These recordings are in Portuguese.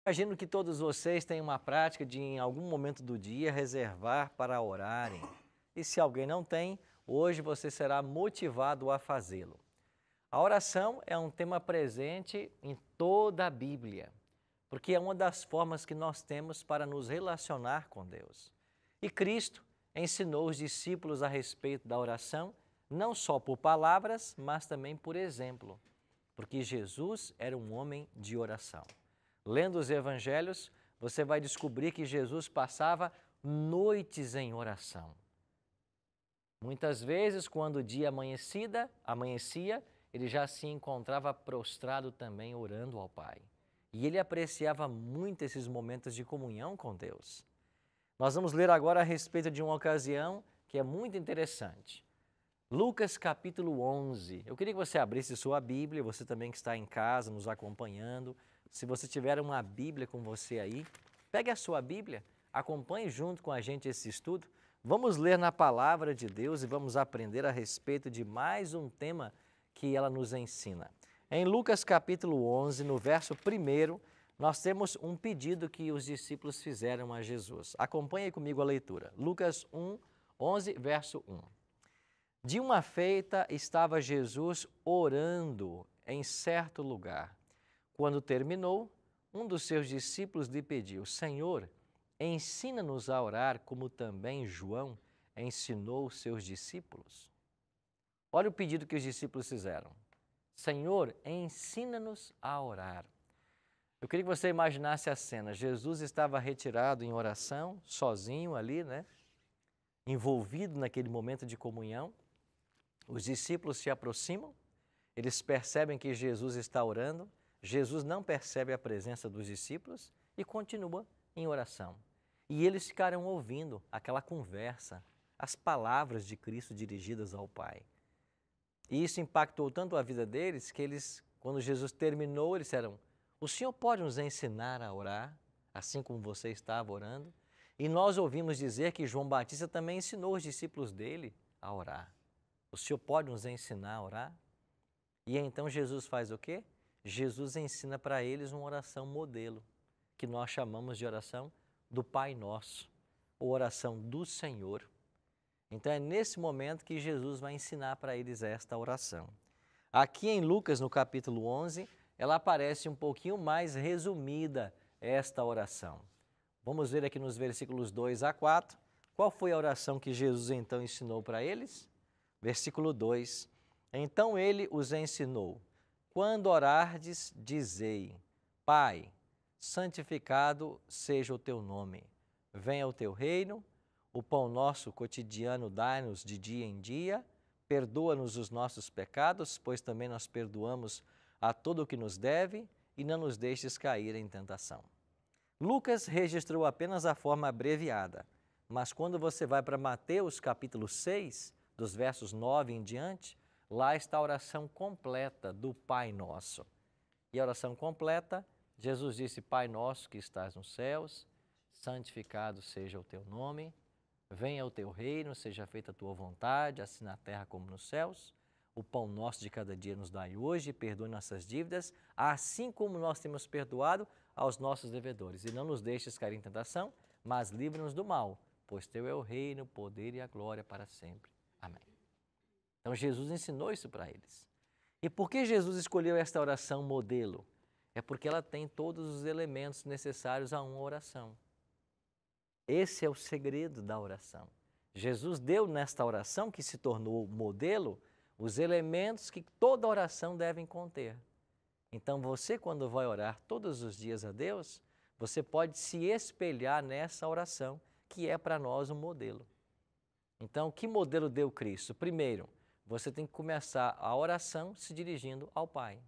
Imagino que todos vocês têm uma prática de, em algum momento do dia, reservar para orarem. E se alguém não tem, hoje você será motivado a fazê-lo. A oração é um tema presente em toda a Bíblia, porque é uma das formas que nós temos para nos relacionar com Deus. E Cristo ensinou os discípulos a respeito da oração, não só por palavras, mas também por exemplo, porque Jesus era um homem de oração. Lendo os evangelhos, você vai descobrir que Jesus passava noites em oração. Muitas vezes, quando o dia amanhecia, ele já se encontrava prostrado também orando ao Pai. E ele apreciava muito esses momentos de comunhão com Deus. Nós vamos ler agora a respeito de uma ocasião que é muito interessante. Lucas capítulo 11. Eu queria que você abrisse sua Bíblia, você também que está em casa nos acompanhando. Se você tiver uma Bíblia com você aí, pegue a sua Bíblia, acompanhe junto com a gente esse estudo. Vamos ler na Palavra de Deus e vamos aprender a respeito de mais um tema que ela nos ensina. Em Lucas capítulo 11, no verso 1, nós temos um pedido que os discípulos fizeram a Jesus. Acompanhe comigo a leitura. Lucas 11, verso 1. De uma feita estava Jesus orando em certo lugar. Quando terminou, um dos seus discípulos lhe pediu: Senhor, ensina-nos a orar como também João ensinou os seus discípulos. Olha o pedido que os discípulos fizeram. Senhor, ensina-nos a orar. Eu queria que você imaginasse a cena. Jesus estava retirado em oração, sozinho ali, envolvido naquele momento de comunhão. Os discípulos se aproximam, eles percebem que Jesus está orando, Jesus não percebe a presença dos discípulos e continua em oração. E eles ficaram ouvindo aquela conversa, as palavras de Cristo dirigidas ao Pai. E isso impactou tanto a vida deles que eles, quando Jesus terminou, eles disseram: o Senhor pode nos ensinar a orar, assim como você estava orando? E nós ouvimos dizer que João Batista também ensinou os discípulos dele a orar. O Senhor pode nos ensinar a orar? E então Jesus faz o quê? Jesus ensina para eles uma oração modelo, que nós chamamos de oração do Pai Nosso, ou oração do Senhor. Então é nesse momento que Jesus vai ensinar para eles esta oração. Aqui em Lucas, no capítulo 11, ela aparece um pouquinho mais resumida, esta oração. Vamos ver aqui nos versículos 2 a 4, qual foi a oração que Jesus então ensinou para eles? Versículo 2, então ele os ensinou: quando orardes, dizei, Pai, santificado seja o teu nome, venha o teu reino, o pão nosso cotidiano dai-nos de dia em dia, perdoa-nos os nossos pecados, pois também nós perdoamos a todo o que nos deve, e não nos deixes cair em tentação. Lucas registrou apenas a forma abreviada, mas quando você vai para Mateus capítulo 6, dos versos 9 em diante, lá está a oração completa do Pai Nosso. E a oração completa, Jesus disse: Pai Nosso que estás nos céus, santificado seja o teu nome, venha o teu reino, seja feita a tua vontade, assim na terra como nos céus. O pão nosso de cada dia nos dai hoje, perdoe nossas dívidas, assim como nós temos perdoado aos nossos devedores. E não nos deixes cair em tentação, mas livra-nos do mal, pois teu é o reino, o poder e a glória para sempre. Amém. Então Jesus ensinou isso para eles. E por que Jesus escolheu esta oração modelo? É porque ela tem todos os elementos necessários a uma oração. Esse é o segredo da oração. Jesus deu nesta oração, que se tornou modelo, os elementos que toda oração deve conter. Então você, quando vai orar todos os dias a Deus, você pode se espelhar nessa oração, que é para nós um modelo. Então, que modelo deu Cristo? Primeiro, você tem que começar a oração se dirigindo ao Pai.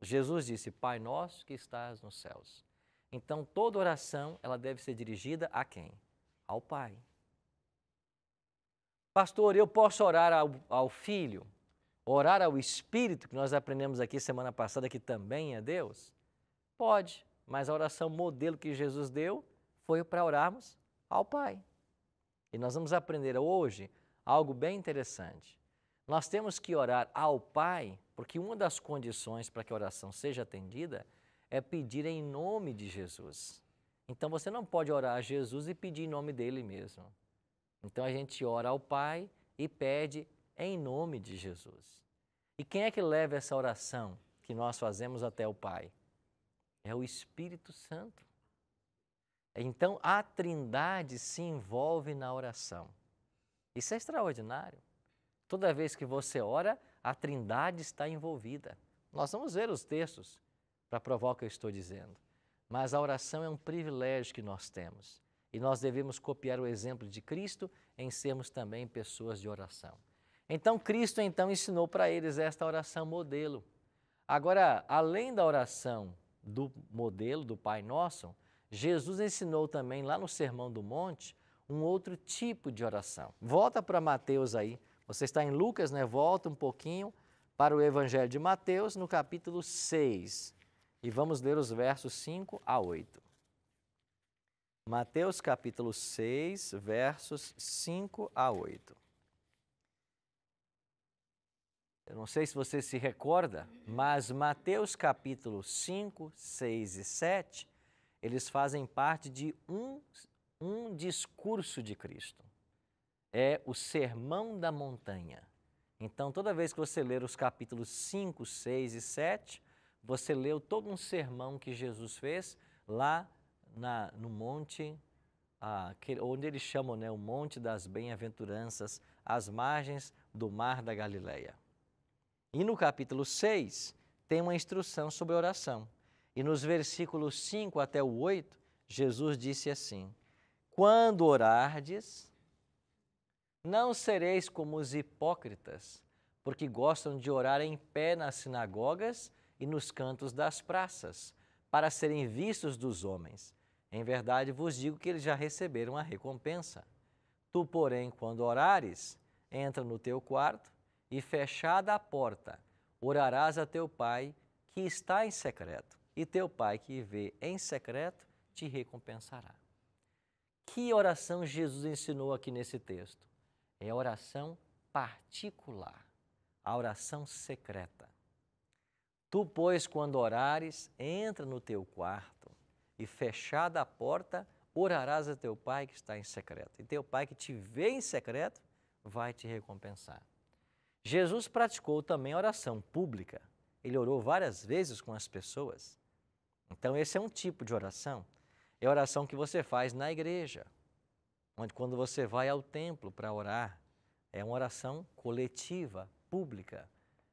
Jesus disse: Pai nosso que estás nos céus. Então, toda oração ela deve ser dirigida a quem? Ao Pai. Pastor, eu posso orar ao Filho, orar ao Espírito, que nós aprendemos aqui semana passada que também é Deus? Pode, mas a oração modelo que Jesus deu foi para orarmos ao Pai. E nós vamos aprender hoje algo bem interessante. Nós temos que orar ao Pai, porque uma das condições para que a oração seja atendida é pedir em nome de Jesus. Então você não pode orar a Jesus e pedir em nome dele mesmo. Então a gente ora ao Pai e pede em nome de Jesus. E quem é que leva essa oração que nós fazemos até o Pai? É o Espírito Santo. Então a Trindade se envolve na oração. Isso é extraordinário. Toda vez que você ora, a Trindade está envolvida. Nós vamos ver os textos para provar o que eu estou dizendo. Mas a oração é um privilégio que nós temos. E nós devemos copiar o exemplo de Cristo em sermos também pessoas de oração. Então, Cristo ensinou para eles esta oração modelo. Agora, além da oração do modelo do Pai Nosso, Jesus ensinou também lá no Sermão do Monte um outro tipo de oração. Volta para Mateus aí. Você está em Lucas, né? Volta um pouquinho para o Evangelho de Mateus, no capítulo 6. E vamos ler os versos 5 a 8. Mateus capítulo 6, versos 5 a 8. Eu não sei se você se recorda, mas Mateus capítulo 5, 6 e 7, eles fazem parte de um discurso de Cristo. É o Sermão da Montanha. Então, toda vez que você ler os capítulos 5, 6 e 7, você leu todo um sermão que Jesus fez lá no monte, onde eles chamam, né, o Monte das Bem-aventuranças, às margens do Mar da Galileia. E no capítulo 6 tem uma instrução sobre oração. E nos versículos 5 até o 8, Jesus disse assim: quando orardes, não sereis como os hipócritas, porque gostam de orar em pé nas sinagogas e nos cantos das praças, para serem vistos dos homens. Em verdade vos digo que eles já receberam a recompensa. Tu, porém, quando orares, entra no teu quarto e, fechada a porta, orarás a teu Pai que está em secreto, e teu Pai que vê em secreto te recompensará. Que oração Jesus ensinou aqui nesse texto? É a oração particular, a oração secreta. Tu, pois, quando orares, entra no teu quarto e, fechada a porta, orarás a teu Pai que está em secreto. E teu Pai que te vê em secreto vai te recompensar. Jesus praticou também a oração pública. Ele orou várias vezes com as pessoas. Então, esse é um tipo de oração. É a oração que você faz na igreja, onde quando você vai ao templo para orar, é uma oração coletiva, pública.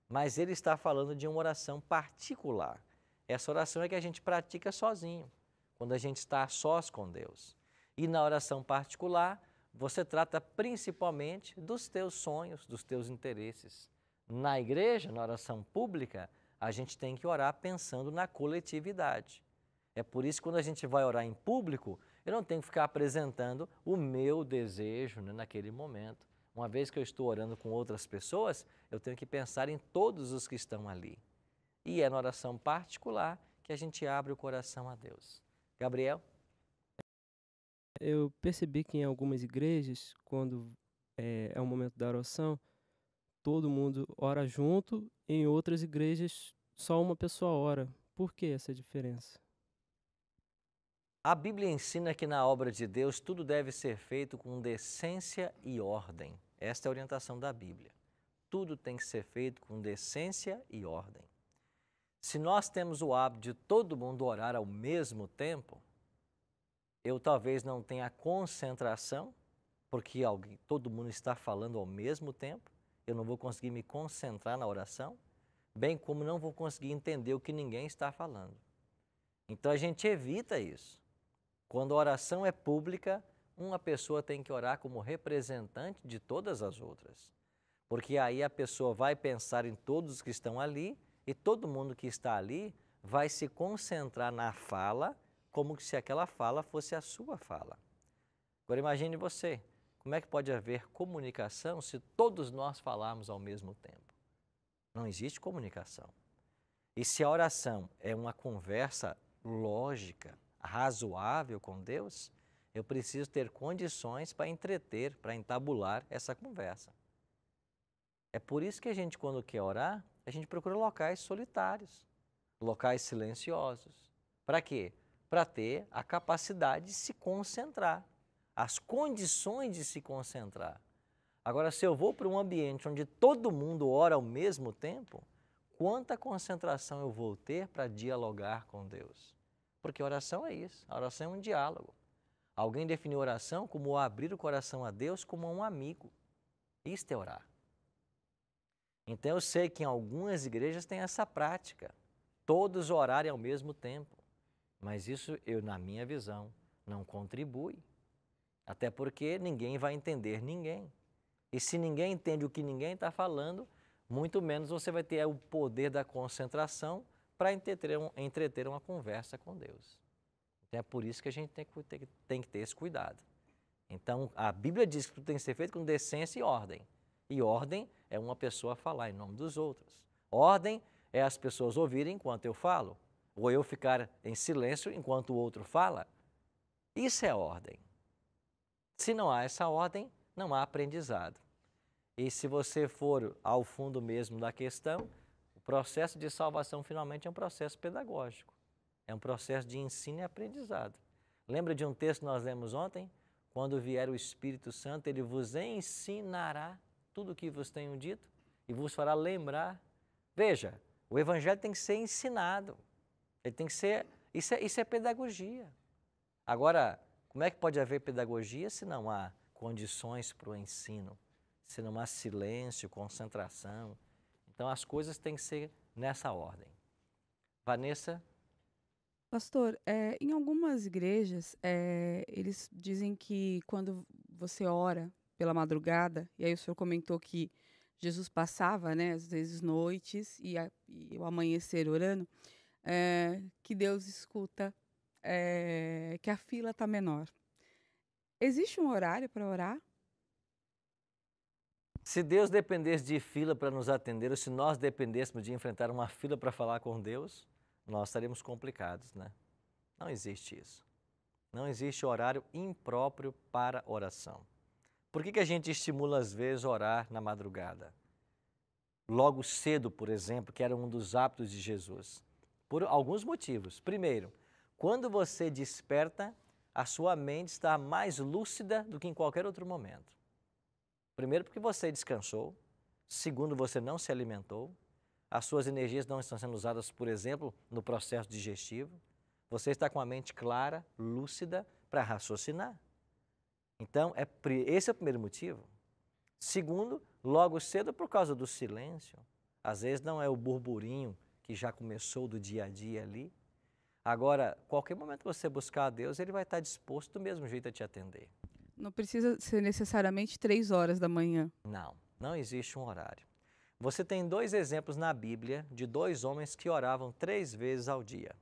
Mas ele está falando de uma oração particular. Essa oração é que a gente pratica sozinho, quando a gente está a sós com Deus. E na oração particular, você trata principalmente dos teus sonhos, dos teus interesses. Na igreja, na oração pública, a gente tem que orar pensando na coletividade. É por isso que quando a gente vai orar em público, eu não tenho que ficar apresentando o meu desejo, né, naquele momento. Uma vez que eu estou orando com outras pessoas, eu tenho que pensar em todos os que estão ali. E é na oração particular que a gente abre o coração a Deus. Gabriel? Eu percebi que em algumas igrejas, quando é o momento da oração, todo mundo ora junto, em outras igrejas só uma pessoa ora. Por que essa diferença? A Bíblia ensina que na obra de Deus tudo deve ser feito com decência e ordem. Esta é a orientação da Bíblia. Tudo tem que ser feito com decência e ordem. Se nós temos o hábito de todo mundo orar ao mesmo tempo, eu talvez não tenha concentração, porque todo mundo está falando ao mesmo tempo, eu não vou conseguir me concentrar na oração, bem como não vou conseguir entender o que ninguém está falando. Então a gente evita isso. Quando a oração é pública, uma pessoa tem que orar como representante de todas as outras, porque aí a pessoa vai pensar em todos os que estão ali e todo mundo que está ali vai se concentrar na fala como se aquela fala fosse a sua fala. Agora imagine você, como é que pode haver comunicação se todos nós falarmos ao mesmo tempo? Não existe comunicação. E se a oração é uma conversa lógica, razoável com Deus, eu preciso ter condições para entreter, para entabular essa conversa. É por isso que a gente, quando quer orar, a gente procura locais solitários, locais silenciosos, Para quê? Para ter a capacidade de se concentrar, as condições de se concentrar. Agora, se eu vou para um ambiente onde todo mundo ora ao mesmo tempo, quanta concentração eu vou ter para dialogar com Deus? Porque oração é isso, a oração é um diálogo. Alguém definiu oração como abrir o coração a Deus como a um amigo. Isto é orar. Então eu sei que em algumas igrejas tem essa prática, todos orarem ao mesmo tempo. Mas isso, na minha visão, não contribui. Até porque ninguém vai entender ninguém. E se ninguém entende o que ninguém está falando, muito menos você vai ter o poder da concentração para entreter uma conversa com Deus. Então é por isso que a gente tem que ter esse cuidado. Então a Bíblia diz que tudo tem que ser feito com decência e ordem. E ordem é uma pessoa falar em nome dos outros. Ordem é as pessoas ouvirem enquanto eu falo, ou eu ficar em silêncio enquanto o outro fala. Isso é ordem. Se não há essa ordem, não há aprendizado. E se você for ao fundo mesmo da questão, o processo de salvação finalmente é um processo pedagógico. É um processo de ensino e aprendizado. Lembra de um texto que nós lemos ontem? Quando vier o Espírito Santo, ele vos ensinará tudo o que vos tenho dito e vos fará lembrar. Veja, o Evangelho tem que ser ensinado. Ele tem que ser. Isso é pedagogia. Agora, como é que pode haver pedagogia se não há condições para o ensino? Se não há silêncio, concentração? Então as coisas têm que ser nessa ordem. Vanessa? Pastor, em algumas igrejas, eles dizem que quando você ora pela madrugada, e aí o senhor comentou que Jesus passava, né, às vezes noites e o amanhecer orando, que Deus escuta, que a fila está menor. Existe um horário para orar? Se Deus dependesse de fila para nos atender, ou se nós dependêssemos de enfrentar uma fila para falar com Deus, nós estaríamos complicados, né? Não existe isso. Não existe horário impróprio para oração. Por que a gente estimula, às vezes, orar na madrugada? Logo cedo, por exemplo, que era um dos hábitos de Jesus. Por alguns motivos. Primeiro, quando você desperta, a sua mente está mais lúcida do que em qualquer outro momento. Primeiro, porque você descansou. Segundo, você não se alimentou. As suas energias não estão sendo usadas, por exemplo, no processo digestivo. Você está com a mente clara, lúcida, para raciocinar. Então, esse é o primeiro motivo. Segundo, logo cedo, por causa do silêncio. Às vezes não é o burburinho que já começou do dia a dia ali. Agora, qualquer momento que você buscar a Deus, Ele vai estar disposto do mesmo jeito a te atender. Não precisa ser necessariamente 3 horas da manhã. Não, não existe um horário. Você tem 2 exemplos na Bíblia de 2 homens que oravam 3 vezes ao dia.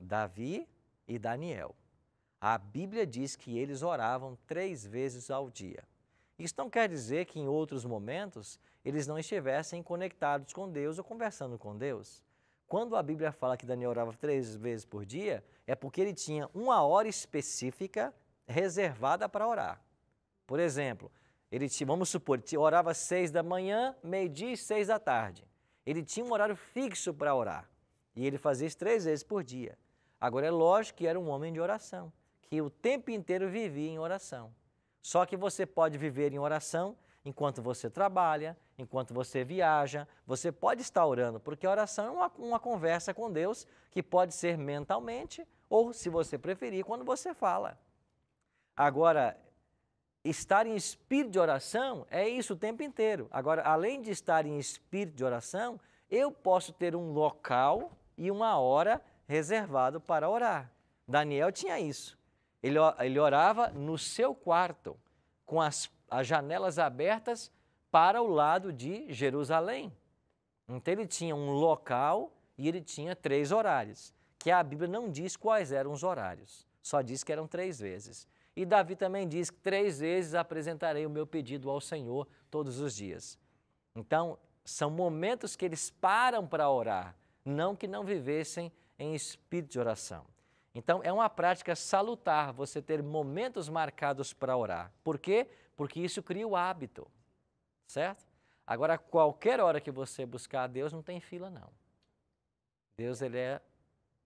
Davi e Daniel. A Bíblia diz que eles oravam 3 vezes ao dia. Isso não quer dizer que em outros momentos eles não estivessem conectados com Deus ou conversando com Deus. Quando a Bíblia fala que Daniel orava 3 vezes por dia, é porque ele tinha uma hora específica reservada para orar. Por exemplo, vamos supor, ele orava 6 da manhã, meio-dia e 6 da tarde. Ele tinha um horário fixo para orar e ele fazia isso 3 vezes por dia. Agora é lógico que era um homem de oração, que o tempo inteiro vivia em oração. Só que você pode viver em oração enquanto você trabalha, enquanto você viaja, você pode estar orando, porque a oração é uma conversa com Deus que pode ser mentalmente ou, se você preferir, quando você fala. Agora, estar em espírito de oração é isso o tempo inteiro. Agora, além de estar em espírito de oração, eu posso ter um local e uma hora reservado para orar. Daniel tinha isso. Ele orava no seu quarto, com as janelas abertas para o lado de Jerusalém. Então ele tinha um local e ele tinha 3 horários, que a Bíblia não diz quais eram os horários, só diz que eram 3 vezes. E Davi também diz que 3 vezes apresentarei o meu pedido ao Senhor todos os dias. Então, são momentos que eles param para orar, não que não vivessem em espírito de oração. Então, é uma prática salutar você ter momentos marcados para orar. Por quê? Porque isso cria o hábito, certo? Agora, qualquer hora que você buscar a Deus, não tem fila, não. Deus, ele é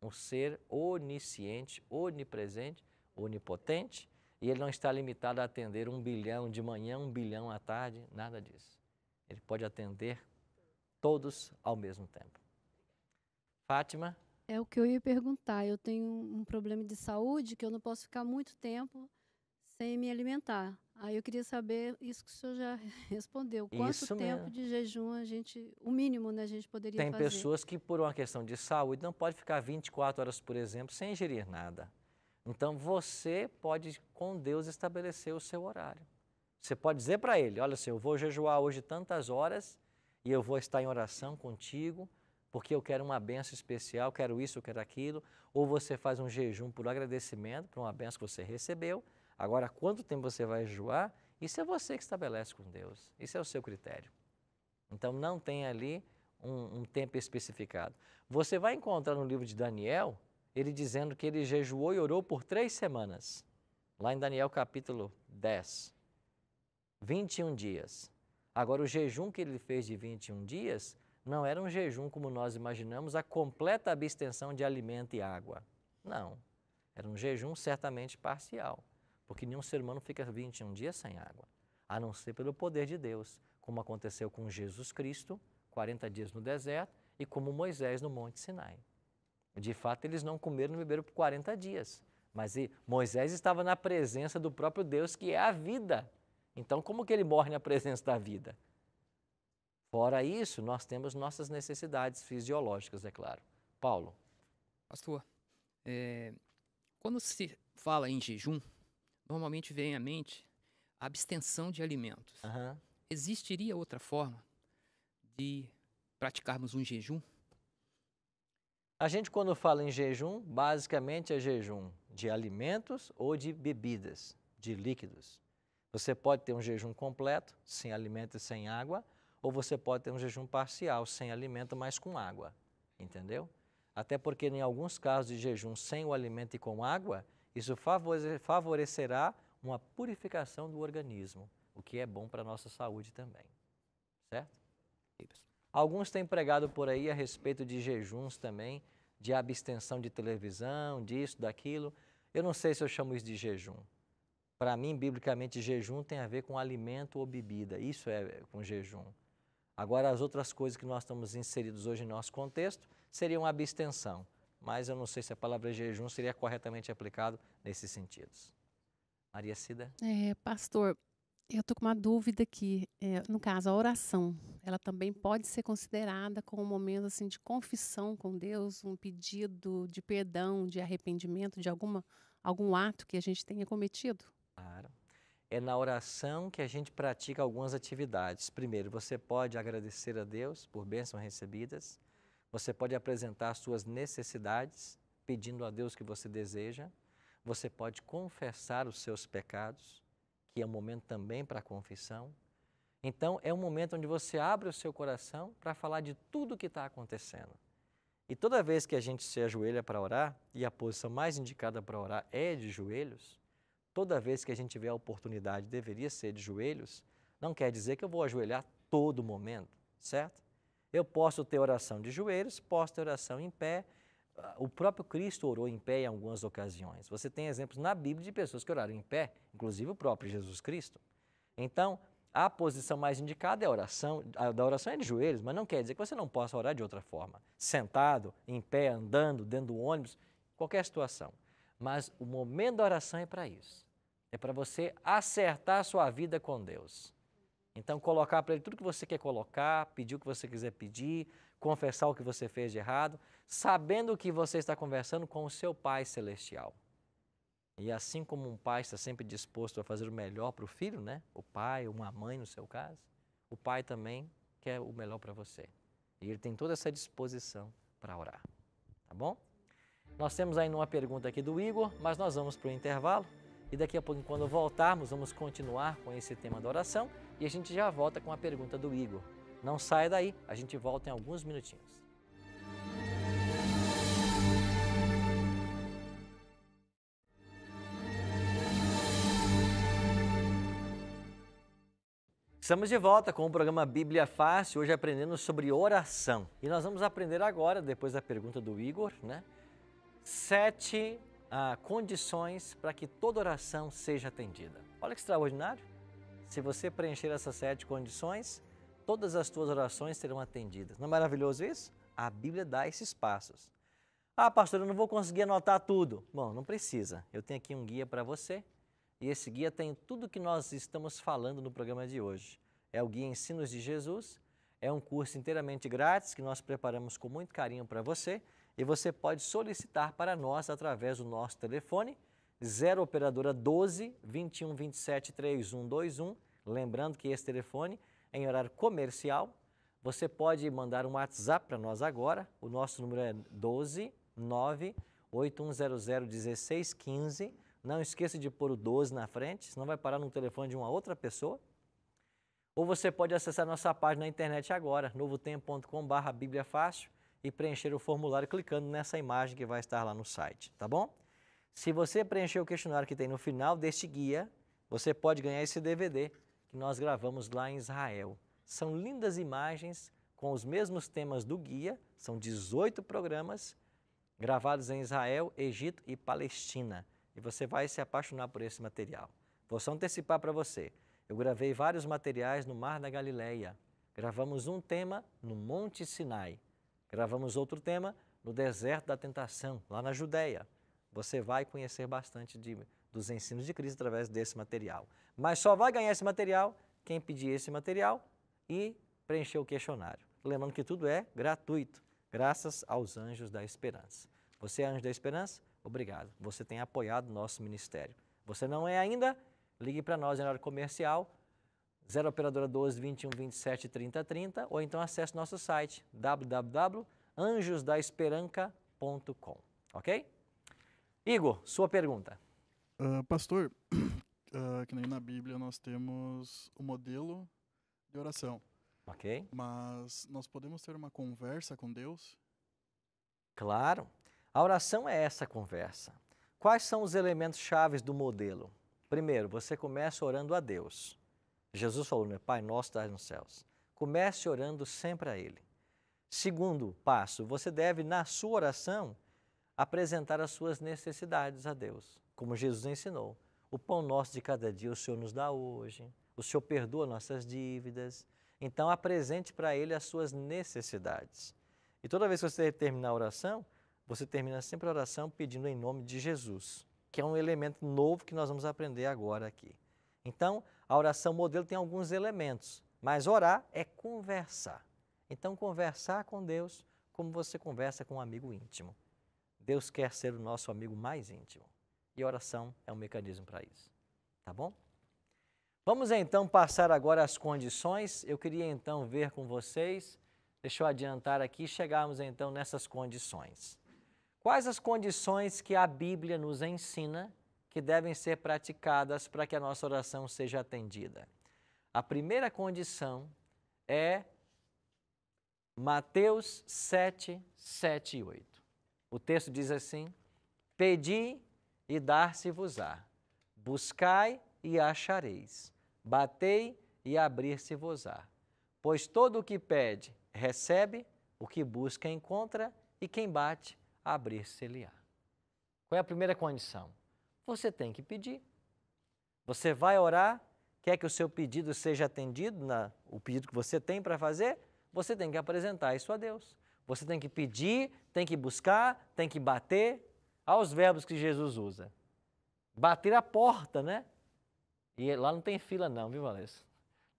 um ser onisciente, onipresente, onipotente, e ele não está limitado a atender 1 bilhão de manhã, 1 bilhão à tarde, nada disso. Ele pode atender todos ao mesmo tempo. Fátima? É o que eu ia perguntar. Eu tenho um problema de saúde que eu não posso ficar muito tempo sem me alimentar. Aí eu queria saber isso que o senhor já respondeu. Quanto Isso tempo mesmo. de jejum o mínimo, né, a gente poderia Tem fazer? pessoas que, por uma questão de saúde, não pode ficar 24 horas, por exemplo, sem ingerir nada. Então, você pode, com Deus, estabelecer o seu horário. Você pode dizer para ele, olha, Senhor, eu vou jejuar hoje tantas horas e eu vou estar em oração contigo, porque eu quero uma bênção especial, quero isso, eu quero aquilo. Ou você faz um jejum por agradecimento, por uma bênção que você recebeu. Agora, quanto tempo você vai jejuar? Isso é você que estabelece com Deus. Isso é o seu critério. Então, não tem ali um tempo especificado. Você vai encontrar no livro de Daniel, ele dizendo que ele jejuou e orou por 3 semanas. Lá em Daniel capítulo 10. 21 dias. Agora, o jejum que ele fez de 21 dias não era um jejum como nós imaginamos, a completa abstenção de alimento e água. Não. Era um jejum certamente parcial, porque nenhum ser humano fica 21 dias sem água, a não ser pelo poder de Deus, como aconteceu com Jesus Cristo, 40 dias no deserto, e como Moisés no Monte Sinai. De fato, eles não comeram e beberam por 40 dias, mas Moisés estava na presença do próprio Deus, que é a vida. Então, como que ele morre na presença da vida? Fora isso, nós temos nossas necessidades fisiológicas, é claro. Paulo. Pastor, quando se fala em jejum, normalmente vem à mente a abstenção de alimentos. Existiria outra forma de praticarmos um jejum? A gente, quando fala em jejum, basicamente é jejum de alimentos ou de bebidas, de líquidos. Você pode ter um jejum completo, sem alimento e sem água, ou você pode ter um jejum parcial, sem alimento, mas com água, entendeu? Até porque em alguns casos de jejum sem o alimento e com água, isso favorecerá uma purificação do organismo, o que é bom para a nossa saúde também, certo? Alguns têm pregado por aí a respeito de jejuns também, de abstenção de televisão, disso, daquilo. Eu não sei se eu chamo isso de jejum. Para mim, biblicamente, jejum tem a ver com alimento ou bebida, isso é com jejum. Agora, as outras coisas que nós estamos inseridos hoje em nosso contexto seriam abstenção, mas eu não sei se a palavra jejum seria corretamente aplicado nesses sentidos. Maria Cida? Pastor, eu estou com uma dúvida aqui. No caso, a oração, ela também pode ser considerada como um momento assim, de confissão com Deus, um pedido de perdão, de arrependimento de algum ato que a gente tenha cometido? Claro. É na oração que a gente pratica algumas atividades. Primeiro, você pode agradecer a Deus por bênçãos recebidas. Você pode apresentar suas necessidades, pedindo a Deus o que você deseja. Você pode confessar os seus pecados, que é um momento também para a confissão. Então, é um momento onde você abre o seu coração para falar de tudo o que está acontecendo. E toda vez que a gente se ajoelha para orar, e a posição mais indicada para orar é de joelhos, toda vez que a gente tiver a oportunidade, deveria ser de joelhos, não quer dizer que eu vou ajoelhar todo momento, certo? Eu posso ter oração de joelhos, posso ter oração em pé. O próprio Cristo orou em pé em algumas ocasiões. Você tem exemplos na Bíblia de pessoas que oraram em pé, inclusive o próprio Jesus Cristo. Então, a posição mais indicada é a oração. A da oração é de joelhos, mas não quer dizer que você não possa orar de outra forma. Sentado, em pé, andando, dentro do ônibus, qualquer situação. Mas o momento da oração é para isso. É para você acertar a sua vida com Deus. Então, colocar para Ele tudo que você quer colocar, pedir o que você quiser pedir, confessar o que você fez de errado, sabendo que você está conversando com o seu Pai Celestial. E assim como um pai está sempre disposto a fazer o melhor para o filho, né? O pai, uma mãe no seu caso, o pai também quer o melhor para você. E ele tem toda essa disposição para orar. Tá bom? Nós temos ainda uma pergunta aqui do Igor, mas nós vamos para o intervalo. E daqui a pouco, quando voltarmos, vamos continuar com esse tema da oração e a gente já volta com a pergunta do Igor. Não saia daí, a gente volta em alguns minutinhos. Estamos de volta com o programa Bíblia Fácil, hoje aprendendo sobre oração. E nós vamos aprender agora, depois da pergunta do Igor, né? 7 condições para que toda oração seja atendida. Olha que extraordinário. Se você preencher essas 7 condições, todas as tuas orações serão atendidas. Não é maravilhoso isso? A Bíblia dá esses passos. Ah, pastor, eu não vou conseguir anotar tudo. Bom, não precisa. Eu tenho aqui um guia para você e esse guia tem tudo que nós estamos falando no programa de hoje. É o Guia Ensinos de Jesus, é um curso inteiramente grátis que nós preparamos com muito carinho para você e você pode solicitar para nós através do nosso telefone 0 operadora 12 21 27 3121. Lembrando que esse telefone é em horário comercial. Você pode mandar um WhatsApp para nós agora. O nosso número é 12 9 8100 1615. Não esqueça de pôr o 12 na frente, senão vai parar no telefone de uma outra pessoa. Ou você pode acessar nossa página na internet agora, novotempo.com/Bíblia Fácil, e preencher o formulário clicando nessa imagem que vai estar lá no site, tá bom? Se você preencher o questionário que tem no final deste guia, você pode ganhar esse DVD que nós gravamos lá em Israel. São lindas imagens com os mesmos temas do guia, são 18 programas gravados em Israel, Egito e Palestina. E você vai se apaixonar por esse material. Vou só antecipar para você. Eu gravei vários materiais no Mar da Galileia. Gravamos um tema no Monte Sinai. Gravamos outro tema no Deserto da Tentação, lá na Judéia. Você vai conhecer bastante dos ensinos de Cristo através desse material. Mas só vai ganhar esse material quem pedir esse material e preencher o questionário. Lembrando que tudo é gratuito, graças aos Anjos da Esperança. Você é Anjo da Esperança? Obrigado. Você tem apoiado o nosso ministério. Você não é ainda? Ligue para nós em horário comercial, 0 operadora 12 21 27 30 30, ou então acesse nosso site www.anjosdaesperanca.com, ok? Igor, sua pergunta. Pastor, que nem na Bíblia nós temos o modelo de oração. Ok. Mas nós podemos ter uma conversa com Deus? Claro. A oração é essa conversa. Quais são os elementos chaves do modelo? Primeiro, você começa orando a Deus. Jesus falou, né? Pai nosso que estás nos céus. Comece orando sempre a Ele. Segundo passo, você deve, na sua oração, apresentar as suas necessidades a Deus, como Jesus ensinou. O pão nosso de cada dia o Senhor nos dá hoje, o Senhor perdoa nossas dívidas. Então, apresente para Ele as suas necessidades. E toda vez que você terminar a oração, você termina sempre a oração pedindo em nome de Jesus, que é um elemento novo que nós vamos aprender agora aqui. Então, a oração modelo tem alguns elementos, mas orar é conversar. Então, conversar com Deus como você conversa com um amigo íntimo. Deus quer ser o nosso amigo mais íntimo. E a oração é um mecanismo para isso. Tá bom? Vamos então passar agora as condições. Eu queria então ver com vocês, deixa eu adiantar aqui, chegarmos então nessas condições. Quais as condições que a Bíblia nos ensina que devem ser praticadas para que a nossa oração seja atendida? A primeira condição é Mateus 7, 7 e 8. O texto diz assim: Pedi e dar-se-vos-á, buscai e achareis, batei e abrir-se-vos-á. Pois todo o que pede, recebe, o que busca, encontra, e quem bate, abrir-se-lhe-á. Qual é a primeira condição? Você tem que pedir. Você vai orar, quer que o seu pedido seja atendido, o pedido que você tem para fazer, você tem que apresentar isso a Deus. Você tem que pedir, tem que buscar, tem que bater. Aos verbos que Jesus usa. Bater a porta, né? E lá não tem fila não, viu, Valência?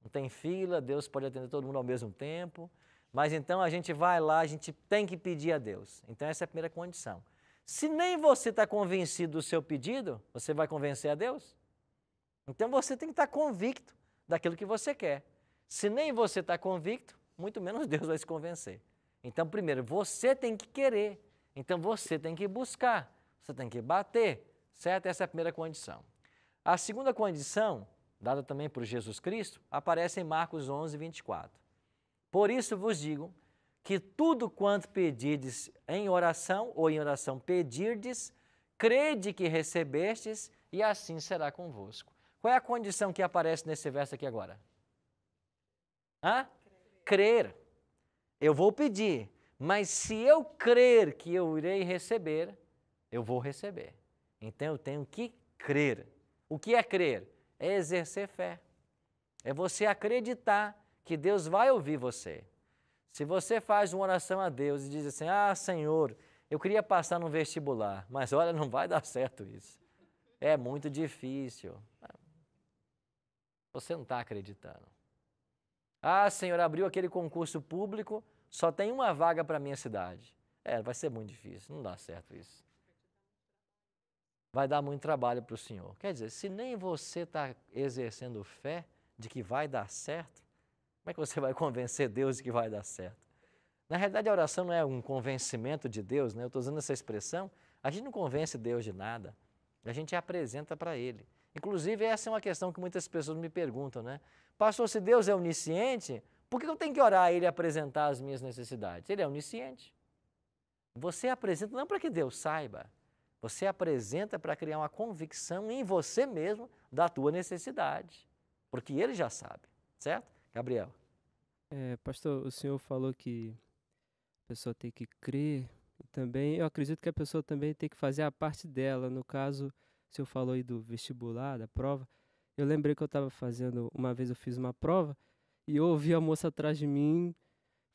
Não tem fila, Deus pode atender todo mundo ao mesmo tempo. Mas então a gente vai lá, a gente tem que pedir a Deus. Então essa é a primeira condição. Se nem você está convencido do seu pedido, você vai convencer a Deus? Então você tem que estar convicto daquilo que você quer. Se nem você está convicto, muito menos Deus vai se convencer. Então, primeiro, você tem que querer. Então, você tem que buscar. Você tem que bater. Certo? Essa é a primeira condição. A segunda condição, dada também por Jesus Cristo, aparece em Marcos 11, 24. Por isso vos digo que tudo quanto pedirdes em oração ou em oração pedirdes, crede que recebestes e assim será convosco. Qual é a condição que aparece nesse verso aqui agora? Crer. Eu vou pedir, mas se eu crer que eu irei receber, eu vou receber. Então eu tenho que crer. O que é crer? É exercer fé. É você acreditar que Deus vai ouvir você. Se você faz uma oração a Deus e diz assim, Senhor, eu queria passar no vestibular, mas olha, não vai dar certo isso. É muito difícil. Você não está acreditando. Senhor, abriu aquele concurso público, só tem uma vaga para a minha cidade. Vai ser muito difícil, não dá certo isso. Vai dar muito trabalho para o Senhor. Quer dizer, se nem você está exercendo fé de que vai dar certo, como é que você vai convencer Deus de que vai dar certo? Na realidade, a oração não é um convencimento de Deus, né? Eu estou usando essa expressão. A gente não convence Deus de nada, a gente apresenta para Ele. Inclusive, essa é uma questão que muitas pessoas me perguntam, né? Pastor, se Deus é onisciente, por que eu tenho que orar a Ele e apresentar as minhas necessidades? Ele é onisciente. Você apresenta não para que Deus saiba, você apresenta para criar uma convicção em você mesmo da tua necessidade, porque Ele já sabe, certo? Gabriel. Pastor, o senhor falou que a pessoa tem que crer, e também eu acredito que a pessoa também tem que fazer a parte dela. No caso, o senhor falou aí do vestibular, da prova. Eu lembrei que eu estava fazendo, uma vez eu fiz uma prova, e eu ouvi a moça atrás de mim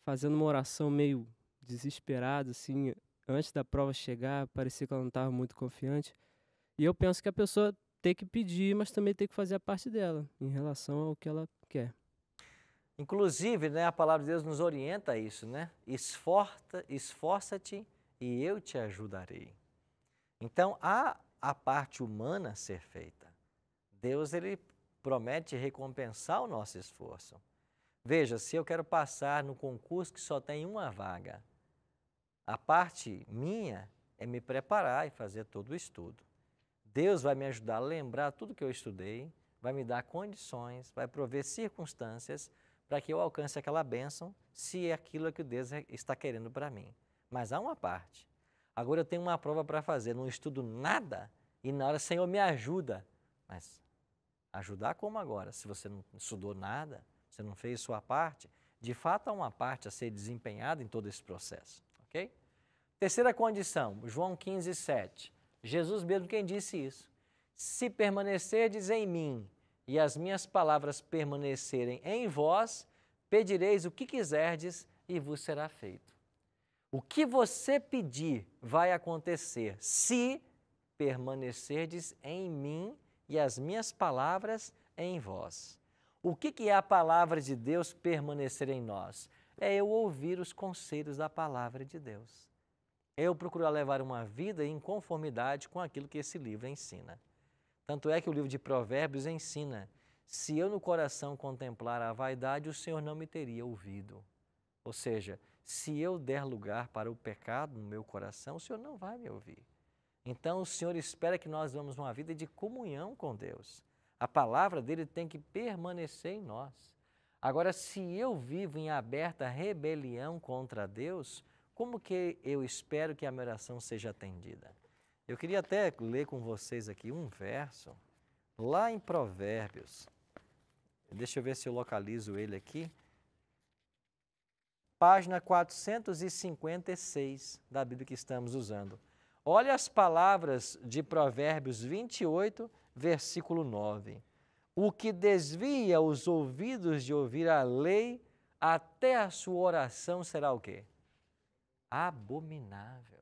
fazendo uma oração meio desesperada, assim, antes da prova chegar, parecia que ela não estava muito confiante. E eu penso que a pessoa tem que pedir, mas também tem que fazer a parte dela, em relação ao que ela quer. Inclusive, né, a palavra de Deus nos orienta a isso, né? Esforça-te e eu te ajudarei. Então, há a parte humana a ser feita. Deus, Ele promete recompensar o nosso esforço. Veja, se eu quero passar no concurso que só tem uma vaga, a parte minha é me preparar e fazer todo o estudo. Deus vai me ajudar a lembrar tudo que eu estudei, vai me dar condições, vai prover circunstâncias para que eu alcance aquela bênção, se é aquilo que Deus está querendo para mim. Mas há uma parte. Agora eu tenho uma prova para fazer, não estudo nada e na hora, Senhor, me ajuda. Mas ajudar como agora? Se você não estudou nada, você não fez sua parte, de fato há uma parte a ser desempenhada em todo esse processo. Ok? Terceira condição, João 15:7. Jesus mesmo quem disse isso. Se permanecerdes em mim e as minhas palavras permanecerem em vós, pedireis o que quiserdes e vos será feito. O que você pedir vai acontecer se permanecerdes em mim e as minhas palavras em vós. O que é a palavra de Deus permanecer em nós? É eu ouvir os conselhos da palavra de Deus. É eu procurar levar uma vida em conformidade com aquilo que esse livro ensina. Tanto é que o livro de Provérbios ensina, se eu no coração contemplar a vaidade, o Senhor não me teria ouvido. Ou seja, se eu der lugar para o pecado no meu coração, o Senhor não vai me ouvir. Então o Senhor espera que nós vamos uma vida de comunhão com Deus. A palavra dele tem que permanecer em nós. Agora, se eu vivo em aberta rebelião contra Deus, como que eu espero que a minha oração seja atendida? Eu queria até ler com vocês aqui um verso, lá em Provérbios. Deixa eu ver se eu localizo ele aqui. Página 456 da Bíblia que estamos usando. Olha as palavras de Provérbios 28, versículo 9. O que desvia os ouvidos de ouvir a lei, até a sua oração será o quê? Abominável.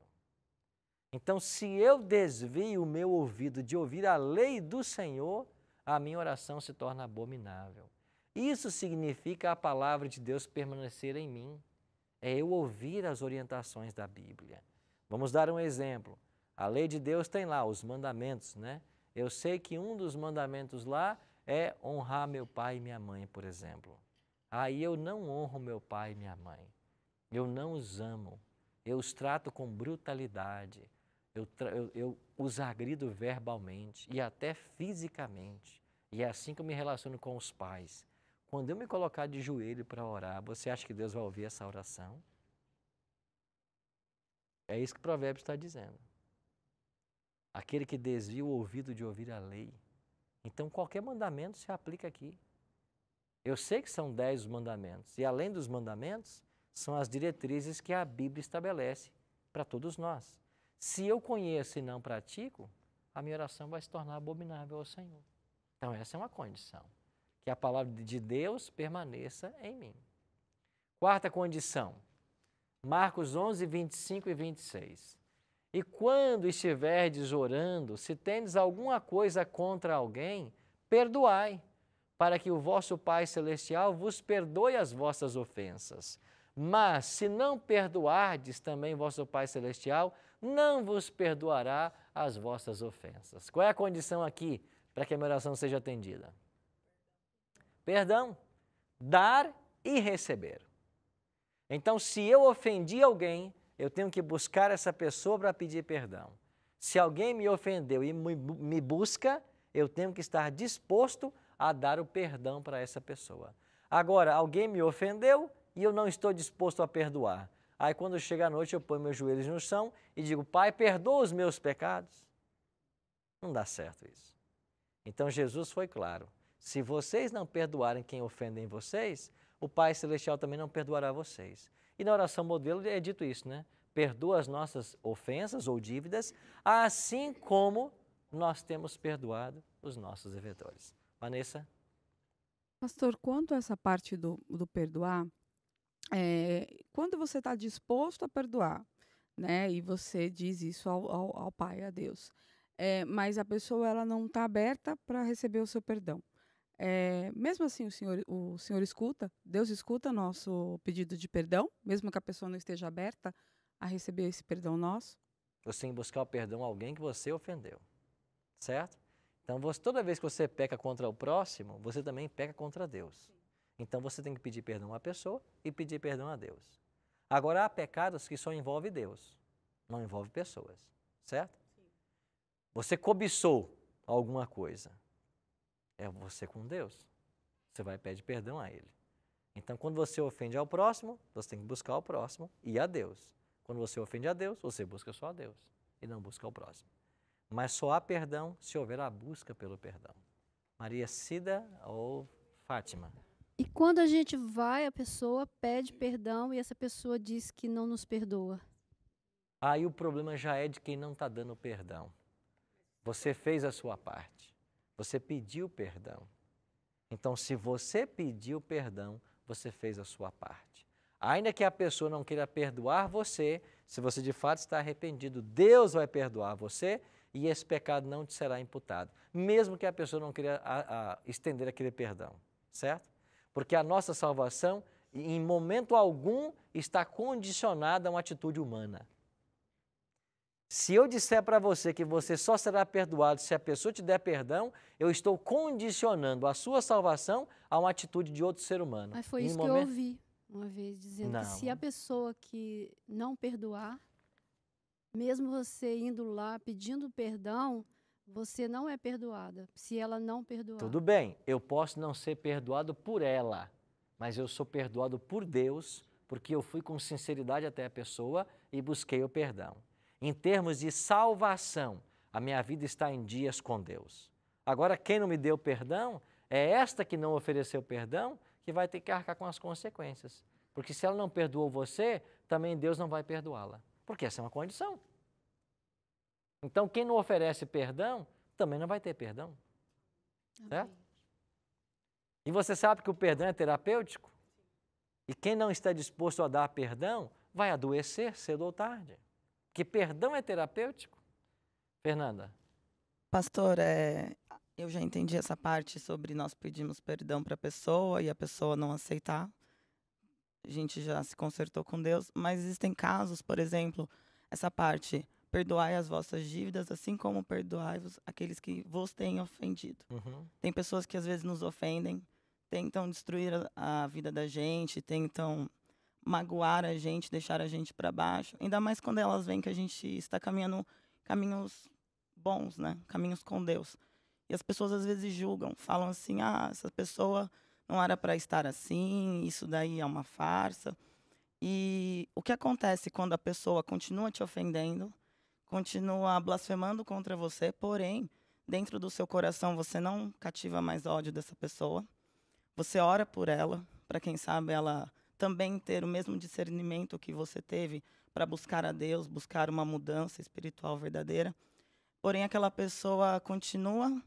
Então, se eu desvio o meu ouvido de ouvir a lei do Senhor, a minha oração se torna abominável. Isso significa a palavra de Deus permanecer em mim. É eu ouvir as orientações da Bíblia. Vamos dar um exemplo. A lei de Deus tem lá os mandamentos, né? Eu sei que um dos mandamentos lá é honrar meu pai e minha mãe, por exemplo. Aí eu não honro meu pai e minha mãe. Eu não os amo. Eu os trato com brutalidade. Eu os agrido verbalmente e até fisicamente. E é assim que eu me relaciono com os pais. Quando eu me colocar de joelho para orar, você acha que Deus vai ouvir essa oração? É isso que o Provérbio está dizendo. Aquele que desvia o ouvido de ouvir a lei. Então, qualquer mandamento se aplica aqui. Eu sei que são 10 os mandamentos. E além dos mandamentos, são as diretrizes que a Bíblia estabelece para todos nós. Se eu conheço e não pratico, a minha oração vai se tornar abominável ao Senhor. Então essa é uma condição, que a palavra de Deus permaneça em mim. Quarta condição, Marcos 11, 25 e 26. E quando estiverdes orando, se tendes alguma coisa contra alguém, perdoai, para que o vosso Pai Celestial vos perdoe as vossas ofensas. Mas se não perdoardes também vosso Pai Celestial, não vos perdoará as vossas ofensas. Qual é a condição aqui para que a minha oração seja atendida? Perdão, dar e receber. Então, se eu ofendi alguém, eu tenho que buscar essa pessoa para pedir perdão. Se alguém me ofendeu e me busca, eu tenho que estar disposto a dar o perdão para essa pessoa. Agora, alguém me ofendeu e eu não estou disposto a perdoar. Aí, quando chega a noite, eu ponho meus joelhos no chão e digo, Pai, perdoa os meus pecados. Não dá certo isso. Então, Jesus foi claro. Se vocês não perdoarem quem ofendem vocês, o Pai Celestial também não perdoará vocês. E na oração modelo é dito isso, né? Perdoa as nossas ofensas ou dívidas, assim como nós temos perdoado os nossos devedores. Vanessa? Pastor, quanto a essa parte do perdoar, quando você está disposto a perdoar, né, e você diz isso ao Pai, a Deus, mas a pessoa ela não está aberta para receber o seu perdão. Mesmo assim, o Senhor escuta, Deus escuta nosso pedido de perdão, mesmo que a pessoa não esteja aberta a receber esse perdão nosso? Você tem que buscar o perdão a alguém que você ofendeu, certo? Então, toda vez que você peca contra o próximo, você também peca contra Deus. Então, você tem que pedir perdão à pessoa e pedir perdão a Deus. Agora, há pecados que só envolvem Deus, não envolvem pessoas, certo? Você cobiçou alguma coisa, é você com Deus. Você vai pedir perdão a Ele. Então, quando você ofende ao próximo, você tem que buscar o próximo e a Deus. Quando você ofende a Deus, você busca só a Deus e não busca o próximo. Mas só há perdão se houver a busca pelo perdão. Maria Cida ou Fátima? E quando a gente vai, a pessoa pede perdão e essa pessoa diz que não nos perdoa. Aí o problema já é de quem não está dando perdão. Você fez a sua parte. Você pediu perdão. Então, se você pediu perdão, você fez a sua parte. Ainda que a pessoa não queira perdoar você, se você de fato está arrependido, Deus vai perdoar você e esse pecado não te será imputado. Mesmo que a pessoa não queira estender aquele perdão, certo? Porque a nossa salvação, em momento algum, está condicionada a uma atitude humana. Se eu disser para você que você só será perdoado se a pessoa te der perdão, eu estou condicionando a sua salvação a uma atitude de outro ser humano. Mas foi isso que eu ouvi uma vez, dizendo que se a pessoa que não perdoar, mesmo você indo lá pedindo perdão, você não é perdoada, se ela não perdoar. Tudo bem, eu posso não ser perdoado por ela, mas eu sou perdoado por Deus, porque eu fui com sinceridade até a pessoa e busquei o perdão. Em termos de salvação, a minha vida está em dias com Deus. Agora, quem não me deu perdão, é esta que não ofereceu perdão que vai ter que arcar com as consequências. Porque se ela não perdoou você, também Deus não vai perdoá-la. Porque essa é uma condição. Então, quem não oferece perdão, também não vai ter perdão. Certo? E você sabe que o perdão é terapêutico? E quem não está disposto a dar perdão, vai adoecer cedo ou tarde. Que perdão é terapêutico? Fernanda? Pastor, eu já entendi essa parte sobre nós pedimos perdão para a pessoa e a pessoa não aceitar. A gente já se consertou com Deus, mas existem casos, por exemplo, essa parte, perdoai as vossas dívidas, assim como perdoai-vos aqueles que vos têm ofendido. Uhum. Tem pessoas que às vezes nos ofendem, tentam destruir a vida da gente, tentam magoar a gente, deixar a gente para baixo. Ainda mais quando elas veem que a gente está caminhando caminhos bons, né? Caminhos com Deus. E as pessoas às vezes julgam, falam assim, essa pessoa não era para estar assim, isso daí é uma farsa. E o que acontece quando a pessoa continua te ofendendo, continua blasfemando contra você, porém, dentro do seu coração você não cativa mais ódio dessa pessoa. Você ora por ela, para quem sabe ela também ter o mesmo discernimento que você teve para buscar a Deus, buscar uma mudança espiritual verdadeira. Porém, aquela pessoa continua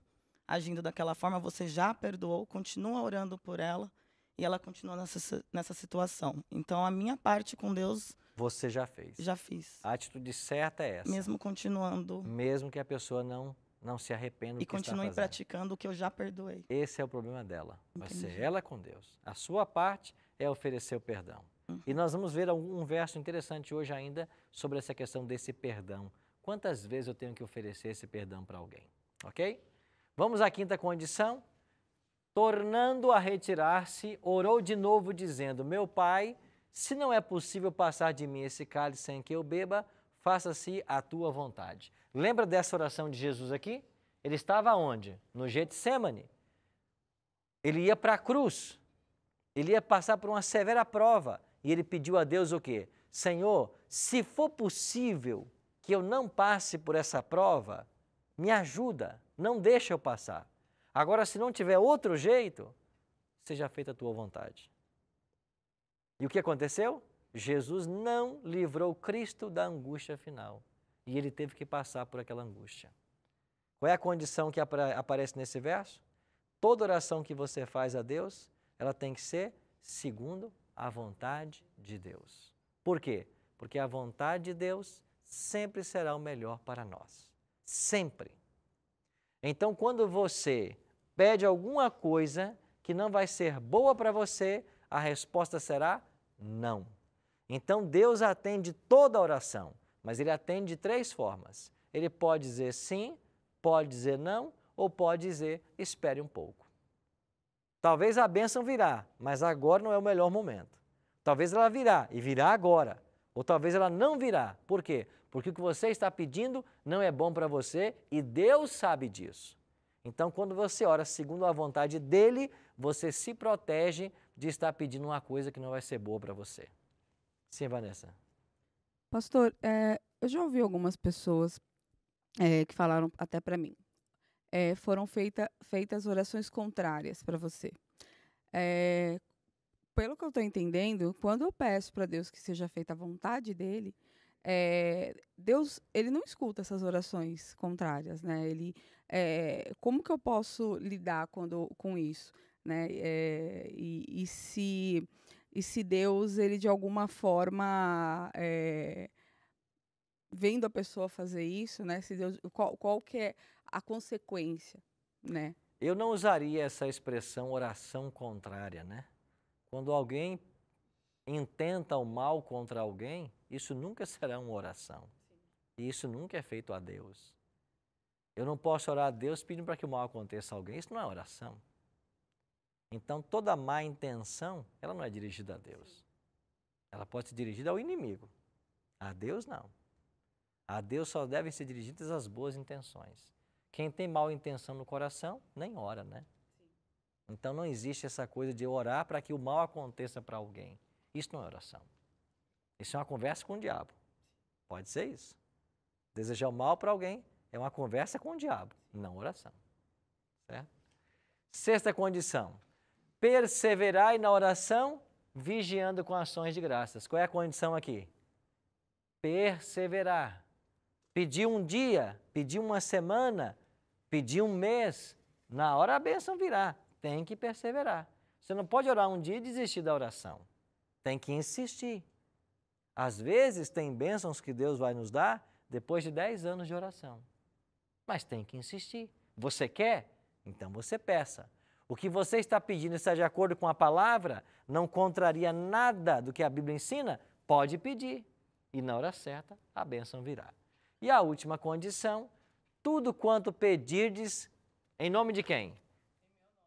agindo daquela forma, você já perdoou, continua orando por ela e ela continua nessa situação. Então, a minha parte com Deus... Você já fez. Já fiz. A atitude certa é essa. Mesmo continuando. Mesmo que a pessoa não se arrependa do que está fazendo. E continue praticando o que eu já perdoei. Esse é o problema dela. Vai ser ela com Deus. A sua parte é oferecer o perdão. E nós vamos ver um verso interessante hoje ainda sobre essa questão desse perdão. Quantas vezes eu tenho que oferecer esse perdão para alguém? Ok? Vamos à quinta condição. Tornando a retirar-se, orou de novo dizendo, meu pai, se não é possível passar de mim esse cálice sem que eu beba, faça-se a tua vontade. Lembra dessa oração de Jesus aqui? Ele estava onde? No Getsêmani. Ele ia para a cruz. Ele ia passar por uma severa prova. E ele pediu a Deus o quê? Senhor, se for possível que eu não passe por essa prova, me ajuda, não deixa eu passar. Agora, se não tiver outro jeito, seja feita a tua vontade. E o que aconteceu? Jesus não livrou Cristo da angústia final. E ele teve que passar por aquela angústia. Qual é a condição que aparece nesse verso? Toda oração que você faz a Deus, ela tem que ser segundo a vontade de Deus. Por quê? Porque a vontade de Deus sempre será o melhor para nós. Sempre. Então, quando você pede alguma coisa que não vai ser boa para você, a resposta será não. Então, Deus atende toda a oração, mas Ele atende de 3 formas. Ele pode dizer sim, pode dizer não, ou pode dizer espere um pouco. Talvez a bênção virá, mas agora não é o melhor momento. Talvez ela virá, e virá agora. Ou talvez ela não virá. Por quê? Porque o que você está pedindo não é bom para você e Deus sabe disso. Então, quando você ora segundo a vontade dEle, você se protege de estar pedindo uma coisa que não vai ser boa para você. Sim, Vanessa. Pastor, eu já ouvi algumas pessoas que falaram até para mim. Foram feitas orações contrárias para você. Pelo que eu estou entendendo, quando eu peço para Deus que seja feita a vontade dEle, Deus, Ele não escuta essas orações contrárias, né? Como que eu posso lidar com isso, né? E se Deus, Ele de alguma forma, vendo a pessoa fazer isso, né? Se Deus, qual que é a consequência, né? Eu não usaria essa expressão oração contrária, né? Quando alguém intenta o mal contra alguém, isso nunca será uma oração. E isso nunca é feito a Deus. Eu não posso orar a Deus pedindo para que o mal aconteça a alguém. Isso não é oração. Então, toda má intenção, ela não é dirigida a Deus. Ela pode ser dirigida ao inimigo. A Deus, não. A Deus só devem ser dirigidas as boas intenções. Quem tem mal intenção no coração, nem ora, né? Então, não existe essa coisa de orar para que o mal aconteça para alguém. Isso não é oração. Isso é uma conversa com o diabo. Pode ser isso. Desejar o mal para alguém é uma conversa com o diabo, não oração. Certo? Sexta condição. Perseverai na oração, vigiando com ações de graças. Qual é a condição aqui? Perseverar. Pedir um dia, pedir uma semana, pedir um mês, na hora a bênção virá. Tem que perseverar. Você não pode orar um dia e desistir da oração. Tem que insistir. Às vezes tem bênçãos que Deus vai nos dar depois de 10 anos de oração. Mas tem que insistir. Você quer? Então você peça. O que você está pedindo está de acordo com a palavra, não contraria nada do que a Bíblia ensina, pode pedir. E na hora certa, a bênção virá. E a última condição, tudo quanto pedirdes, em nome de quem?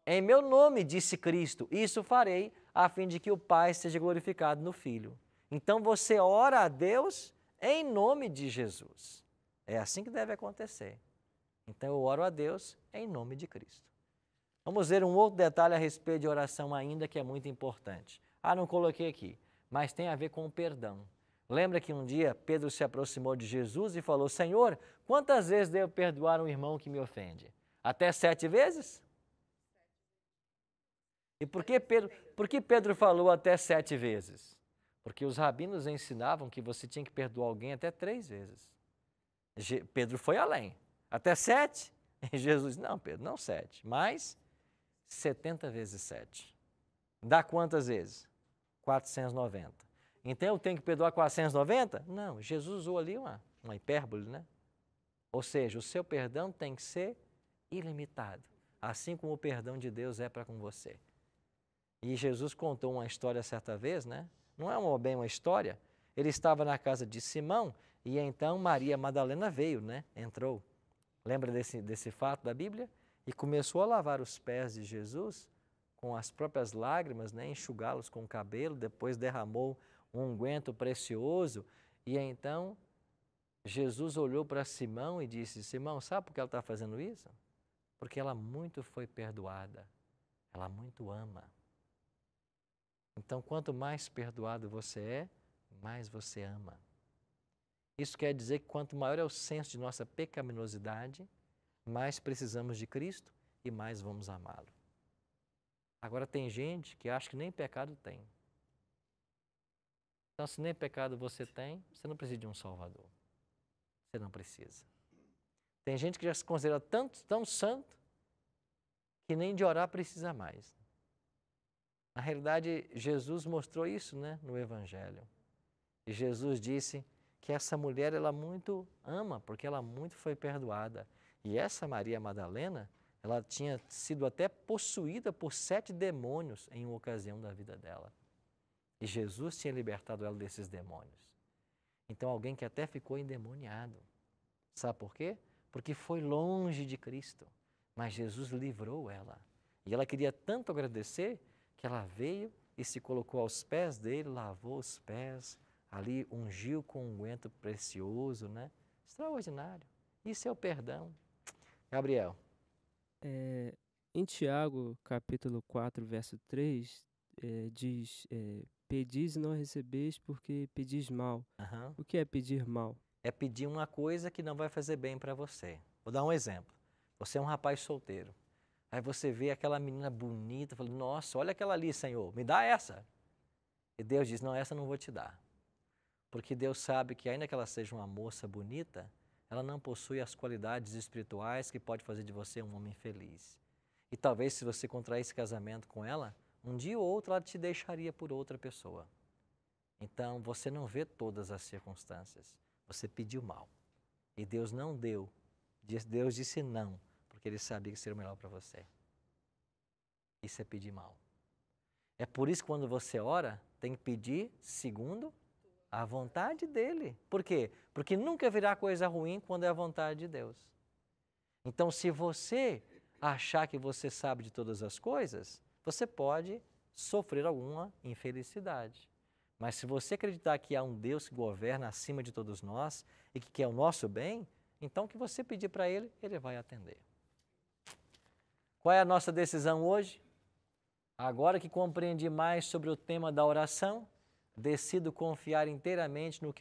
Em meu nome, disse Cristo, isso farei, a fim de que o Pai seja glorificado no Filho. Então você ora a Deus em nome de Jesus. É assim que deve acontecer. Então eu oro a Deus em nome de Cristo. Vamos ver um outro detalhe a respeito de oração ainda que é muito importante. Não coloquei aqui, mas tem a ver com o perdão. Lembra que um dia Pedro se aproximou de Jesus e falou, Senhor, quantas vezes devo perdoar um irmão que me ofende? Até 7 vezes? E por que Pedro falou até 7 vezes? Porque os rabinos ensinavam que você tinha que perdoar alguém até 3 vezes. Pedro foi além. Até 7? E Jesus, não, Pedro, não 7, mas 70 vezes 7. Dá quantas vezes? 490. Então eu tenho que perdoar 490? Não, Jesus usou ali uma hipérbole, né? Ou seja, o seu perdão tem que ser ilimitado, assim como o perdão de Deus é para com você. E Jesus contou uma história certa vez, né? Não é bem uma história. Ele estava na casa de Simão e então Maria Madalena veio, né? Entrou. Lembra desse fato da Bíblia? E começou a lavar os pés de Jesus com as próprias lágrimas, né? Enxugá-los com o cabelo, depois derramou um unguento precioso e então Jesus olhou para Simão e disse, Simão, sabe por que ela está fazendo isso? Porque ela muito foi perdoada, ela muito ama. Então, quanto mais perdoado você é, mais você ama. Isso quer dizer que quanto maior é o senso de nossa pecaminosidade, mais precisamos de Cristo e mais vamos amá-lo. Agora tem gente que acha que nem pecado tem. Então, se nem pecado você tem, você não precisa de um Salvador. Você não precisa. Tem gente que já se considera tão santo que nem de orar precisa mais. Na realidade, Jesus mostrou isso, né, no Evangelho. E Jesus disse que essa mulher, ela muito ama, porque ela muito foi perdoada. E essa Maria Madalena, ela tinha sido até possuída por 7 demônios em uma ocasião da vida dela. E Jesus tinha libertado ela desses demônios. Então, alguém que até ficou endemoniado. Sabe por quê? Porque foi longe de Cristo. Mas Jesus livrou ela. E ela queria tanto agradecer que ela veio e se colocou aos pés dele, lavou os pés, ali ungiu com um unguento precioso, né? Extraordinário. Isso é o perdão. Gabriel. Em Tiago, capítulo 4, verso 3, diz, pedis e não recebeis porque pedis mal. Uhum. O que é pedir mal? É pedir uma coisa que não vai fazer bem para você. Vou dar um exemplo. Você é um rapaz solteiro. Aí você vê aquela menina bonita, fala, nossa, olha aquela ali, Senhor, me dá essa. E Deus diz, não, essa eu não vou te dar. Porque Deus sabe que ainda que ela seja uma moça bonita, ela não possui as qualidades espirituais que pode fazer de você um homem feliz. E talvez se você contrair esse casamento com ela, um dia ou outro ela te deixaria por outra pessoa. Então você não vê todas as circunstâncias. Você pediu mal. E Deus não deu. Deus disse não, porque Ele sabia que seria o melhor para você. Isso é pedir mal. É por isso que quando você ora, tem que pedir segundo a vontade dEle. Por quê? Porque nunca virá coisa ruim quando é a vontade de Deus. Então, se você achar que você sabe de todas as coisas, você pode sofrer alguma infelicidade. Mas se você acreditar que há um Deus que governa acima de todos nós e que quer o nosso bem, então o que você pedir para Ele, Ele vai atender. Qual é a nossa decisão hoje? Agora que compreendi mais sobre o tema da oração, decido confiar inteiramente no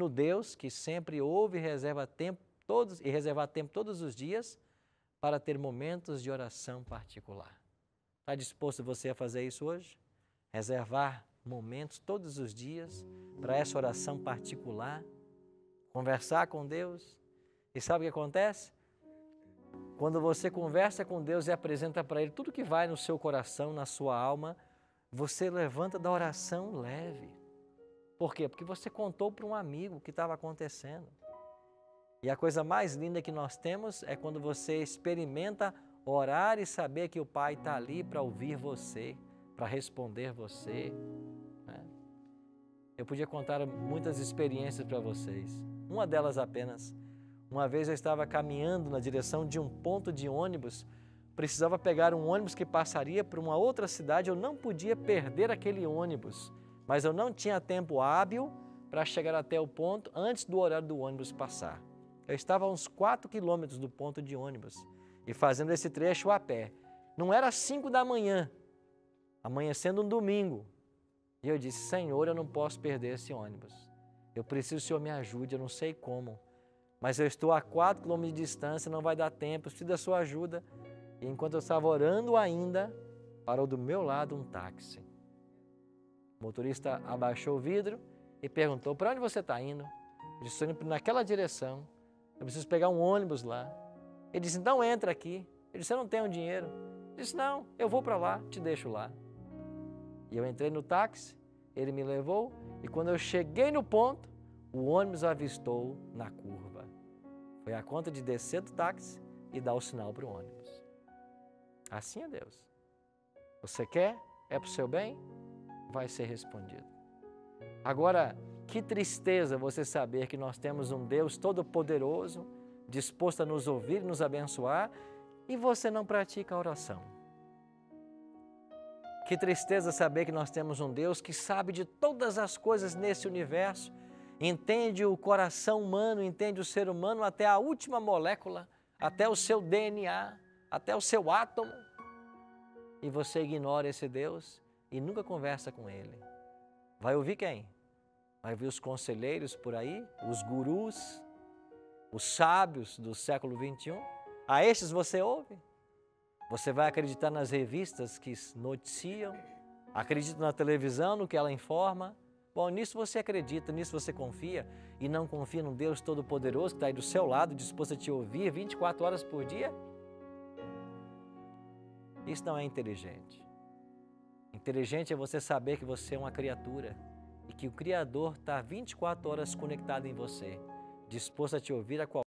Deus que sempre ouve e reserva tempo todos os dias para ter momentos de oração particular. Está disposto você a fazer isso hoje? Reservar momentos todos os dias para essa oração particular, conversar com Deus. E sabe o que acontece? Quando você conversa com Deus e apresenta para Ele tudo que vai no seu coração, na sua alma, você levanta da oração leve. Por quê? Porque você contou para um amigo o que estava acontecendo. E a coisa mais linda que nós temos é quando você experimenta orar e saber que o Pai está ali para ouvir você, para responder você. Né? Eu podia contar muitas experiências para vocês. Uma delas apenas. Uma vez eu estava caminhando na direção de um ponto de ônibus, precisava pegar um ônibus que passaria para uma outra cidade, eu não podia perder aquele ônibus, mas eu não tinha tempo hábil para chegar até o ponto antes do horário do ônibus passar. Eu estava a uns 4 quilômetros do ponto de ônibus e fazendo esse trecho a pé. Não era 5 da manhã, amanhecendo um domingo. E eu disse, Senhor, eu não posso perder esse ônibus. Eu preciso que o Senhor me ajude, eu não sei como. Mas eu estou a 4 quilômetros de distância, não vai dar tempo, eu preciso da sua ajuda. E enquanto eu estava orando ainda, parou do meu lado um táxi. O motorista abaixou o vidro e perguntou, para onde você está indo? Eu disse, estou indo naquela direção, eu preciso pegar um ônibus lá. Ele disse, então entra aqui. Ele disse, eu não tenho dinheiro. Eu disse, não, eu vou para lá, te deixo lá. E eu entrei no táxi, ele me levou e quando eu cheguei no ponto, o ônibus avistou na curva. Foi a conta de descer do táxi e dar o sinal para o ônibus. Assim é Deus. Você quer? É para o seu bem? Vai ser respondido. Agora, que tristeza você saber que nós temos um Deus todo-poderoso, disposto a nos ouvir e nos abençoar, e você não pratica a oração. Que tristeza saber que nós temos um Deus que sabe de todas as coisas nesse universo, entende o coração humano, entende o ser humano até a última molécula, até o seu DNA, até o seu átomo, e você ignora esse Deus e nunca conversa com Ele. Vai ouvir quem? Vai ouvir os conselheiros por aí, os gurus, os sábios do século XXI? A estes você ouve? Você vai acreditar nas revistas que noticiam? Acredita na televisão, no que ela informa? Bom, nisso você acredita, nisso você confia e não confia num Deus Todo-Poderoso que está aí do seu lado, disposto a te ouvir 24 horas por dia? Isso não é inteligente. Inteligente é você saber que você é uma criatura e que o Criador está 24 horas conectado em você, disposto a te ouvir a qualquer